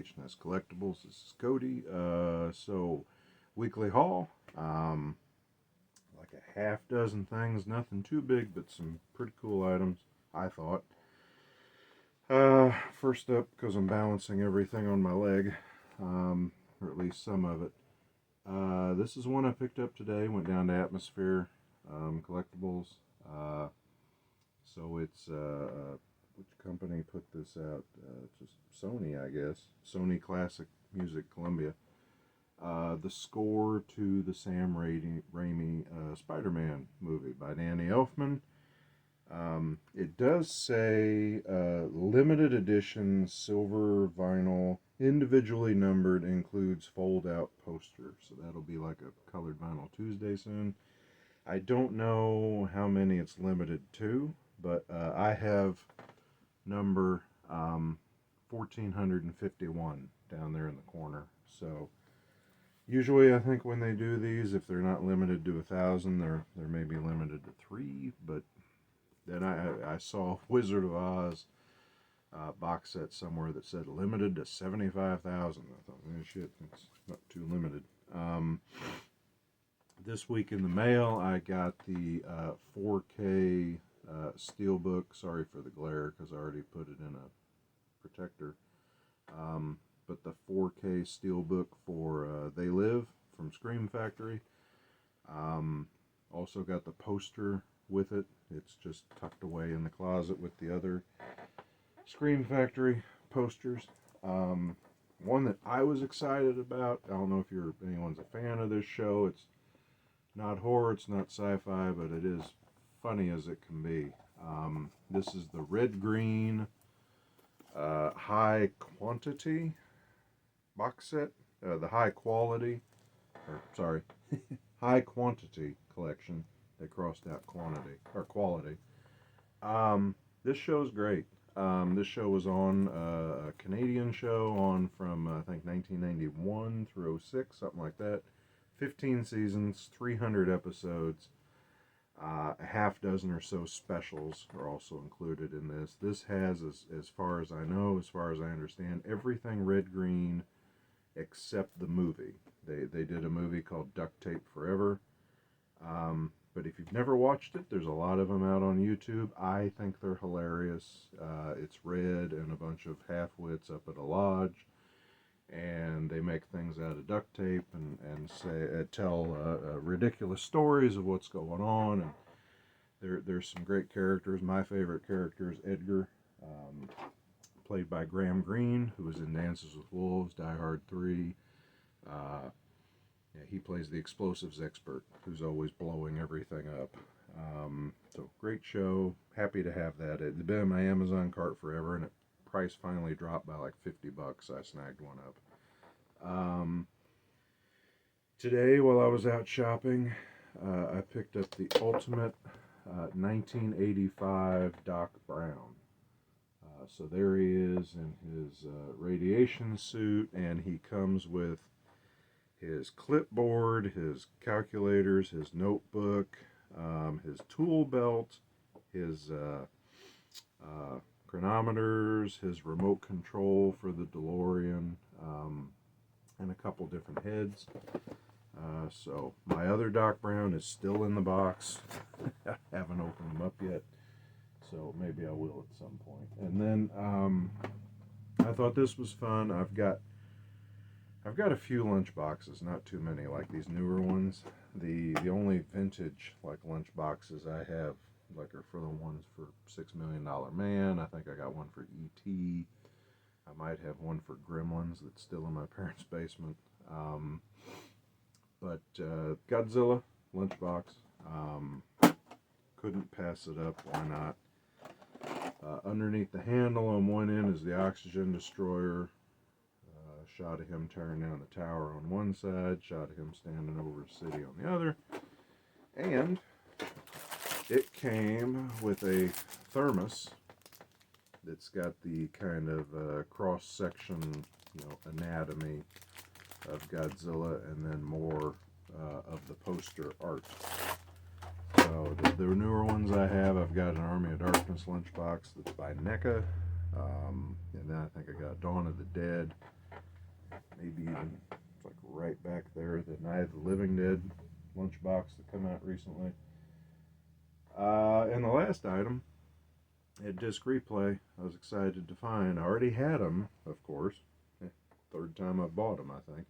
H&S Collectibles. This is Cody. So, weekly haul. Like a half dozen things, nothing too big, but some pretty cool items, I thought. First up, because I'm balancing everything on my leg, or at least some of it. This is one I picked up today. Went down to Atmosphere Collectibles. So it's which company put this out? Just Sony, I guess. Sony Classic Music Columbia. The score to the Sam Raimi SpiderMan movie by Danny Elfman. It does say limited edition silver vinyl, individually numbered, includes fold out poster. So that'll be like a colored vinyl Tuesday soon. I don't know how many it's limited to, but I have number 1451 down there in the corner. So usually I think when they do these, if they're not limited to 1,000, they're maybe limited to 3, but then I saw Wizard of Oz box set somewhere that said limited to 75,000. I thought, shit, it's not too limited. This week in the mail, I got the 4K Steelbook. Sorry for the glare, because I already put it in a protector. But the 4K Steelbook for They Live from Scream Factory. Also got the poster with it. It's just tucked away in the closet with the other Scream Factory posters. One that I was excited about. I don't know if anyone's a fan of this show. It's not horror, it's not sci-fi, but it is funny as it can be. This is the Red Green High Quantity box set. The High Quality, High Quantity collection. They crossed out quantity or quality. This show's great. This show was on a Canadian show on from I think 1991 through 06, something like that. 15 seasons, 300 episodes. A half dozen or so specials are also included in this. This has, as far as I know, as far as I understand, everything Red Green except the movie. They did a movie called Duct Tape Forever. But if you've never watched it, there's a lot of them out on YouTube. I think they're hilarious. It's Red and a bunch of half-wits up at a lodge, and they make things out of duct tape and tell ridiculous stories of what's going on. And there's some great characters. My favorite character is Edgar, played by Graham Greene, who was in Dances with Wolves, Die Hard 3. He plays the explosives expert who's always blowing everything up. So great show. Happy to have that. It's been in my Amazon cart forever, and price finally dropped by like $50. I snagged one up. Today, while I was out shopping, I picked up the ultimate 1985 Doc Brown. So there he is in his radiation suit, and he comes with his clipboard, his calculators, his notebook, his tool belt, his chronometers, his remote control for the DeLorean, and a couple different heads. So my other Doc Brown is still in the box. I haven't opened them up yet, so maybe I will at some point. And then I thought this was fun. I've got a few lunch boxes, not too many like these newer ones. The only vintage like lunch boxes I have like are for the ones for $6 Million Man. I think I got one for E.T. I might have one for Gremlins that's still in my parents' basement. But Godzilla lunchbox, couldn't pass it up. Why not? Underneath the handle on one end is the oxygen destroyer. Shot of him tearing down the tower on one side, shot of him standing over the city on the other. And it came with a thermos that's got the kind of cross-section, anatomy of Godzilla, and then more of the poster art. So the newer ones I've got an Army of Darkness lunchbox that's by NECA. And then I think I got Dawn of the Dead. maybe even it's like right back there, the Night of the Living Dead lunchbox that come out recently. And the last item at Disc Replay, I was excited to find. I already had them, of course. Third time I bought them, I think.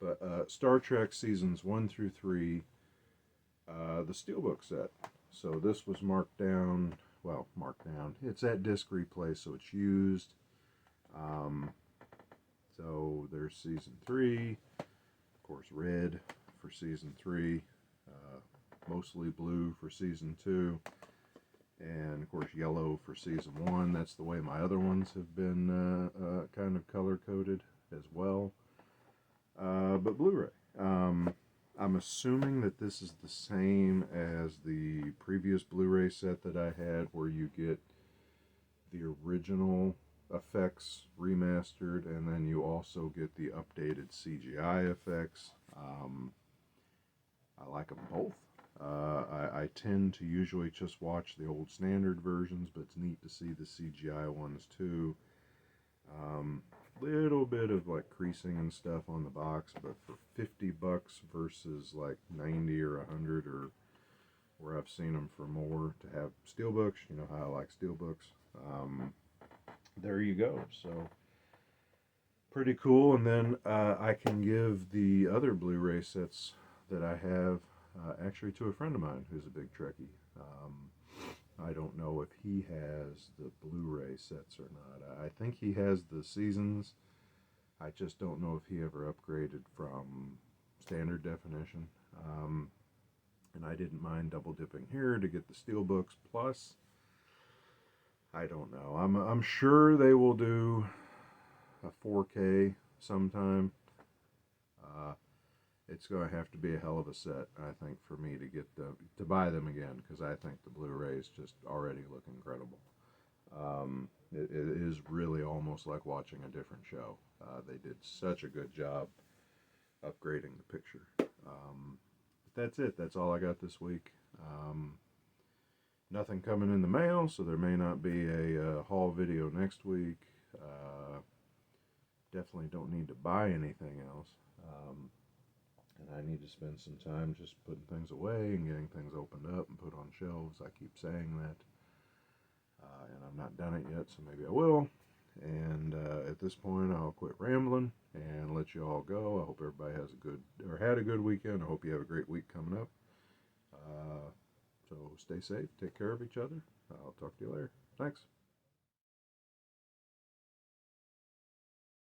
But Star Trek Seasons 1 through 3, the Steelbook set. So this was marked down, well, marked down. It's at Disc Replay, so it's used. So there's Season 3, of course red for Season 3, mostly blue for Season 2, and of course yellow for Season 1. That's the way my other ones have been kind of color-coded as well. But Blu-ray. I'm assuming that this is the same as the previous Blu-ray set that I had, where you get the original effects remastered, and then you also get the updated CGI effects. I like them both. I tend to usually just watch the old standard versions, but it's neat to see the CGI ones too. Little bit of like creasing and stuff on the box, but for $50 versus like 90 or 100, or where I've seen them for more, to have steelbooks, you know how I like steelbooks. There you go. So pretty cool. And then I can give the other Blu-ray sets that I have actually to a friend of mine who's a big Trekkie. I don't know if he has the Blu-ray sets or not. I think he has the Seasons. I just don't know if he ever upgraded from standard definition. And I didn't mind double dipping here to get the Steelbooks plus. I don't know. I'm sure they will do a 4K sometime. It's going to have to be a hell of a set, I think, for me to get to buy them again, because I think the Blu-rays just already look incredible. It is really almost like watching a different show. They did such a good job upgrading the picture. But that's it. That's all I got this week. Nothing coming in the mail, so there may not be a haul video next week. Definitely don't need to buy anything else. And I need to spend some time just putting things away and getting things opened up and put on shelves. I keep saying that. And I've not done it yet, so maybe I will. And at this point, I'll quit rambling and let you all go. I hope everybody has had a good weekend. I hope you have a great week coming up. So stay safe, take care of each other. I'll talk to you later. Thanks.